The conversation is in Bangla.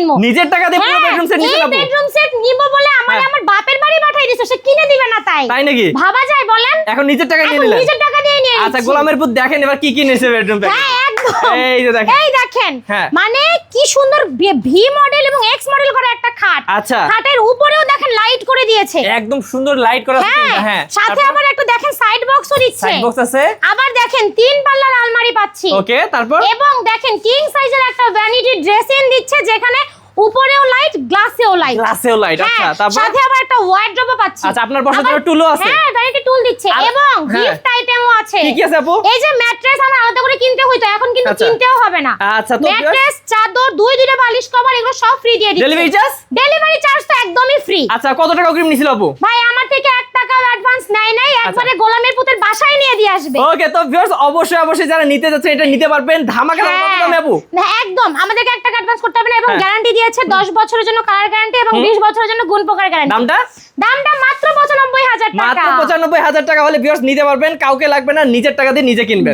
নিমু। নিজের টাকা দিয়ে পুরো বেডরুম সেট নিতে এই বেডরুম সেট নিব বলে আমার বাপের বাড়ি পাঠাই দিছে, সে কিনে দিবে না তাই নাকি? ভাবা যায় বলেন? এখন নিজের টাকা নিয়ে নিলেন? নিজের টাকা দিয়ে নিয়ে। আচ্ছা গোলামের পুত দেখেন এবার কি কি নিয়েছে বেডরুম প্যাকেজ। হ্যাঁ একদম। এই যে দেখেন, এই দেখেন হ্যাঁ। মানে কি সুন্দর ভি মডেল এবং এক্স মডেল করা একটা খাট। আচ্ছা খাটের উপরেও দেখেন লাইট করে দিয়েছে, একদম সুন্দর লাইট করা আছে। হ্যাঁ সাথে আবার একটা দেখেন সাইড বক্সও দিচ্ছে। সাইড বক্স আছে, আবার দেখেন 3 পাল্লার আলমারি পাচ্ছি। ওকে তারপর এবং দেখেন কিং সাইজের একটা ভ্যানিটি ড্রেসিং দিচ্ছে, যেখানে উপরেও লাইট গ্লাসেও লাইট। আচ্ছা তারপর সাথে আবার একটা ওয়ার্ড্রোবও পাচ্ছি। আচ্ছা আপনার বসার জন্য টুলও আছে। হ্যাঁ ভ্যানিটি টুল দিচ্ছে এবং গিফট আইটেমও আছে। কি কি আছে আপু? এই যে ম্যাট্রেস আমার আলাদা করে কিনতে হইতো, এখন কিন্তু কিনতেও হবে না। আচ্ছা তো ম্যাট্রেস, চাদর, দুইটা বালিশ কভার এগুলো সব ফ্রি দিয়ে দিচ্ছে। ডেলিভারি চার্জ তো একদমই ফ্রি। আচ্ছা কত টাকা অগ্রিম নিছিল আপু? ভাই আমার থেকে 1 টাকাও অ্যাডভান্স নাই, একবারে গোলামের পুতের বাসায় নিয়ে দিয়ে আসবে। ওকে তো ভিউয়ার্স অবশ্যই যারা নিতে যাচ্ছে এটা নিতে পারবেন ধামাকা দামে আপু। একদম আমাদেরকে 1 টাকা অ্যাডভান্স করতে হবে না এবং গ্যারান্টি দিয়েছে 10 বছরের জন্য কালার গ্যারান্টি এবং 20 বছরের জন্য গুণ পোকার গ্যারান্টি। দামটা মাত্র 95,000 টাকা। মাত্র 95,000 টাকা হলে ভিউয়ার্স নিতে পারবেন, কাউকে লাগবে না, নিজের টাকা দিয়ে নিজে কিনবেন।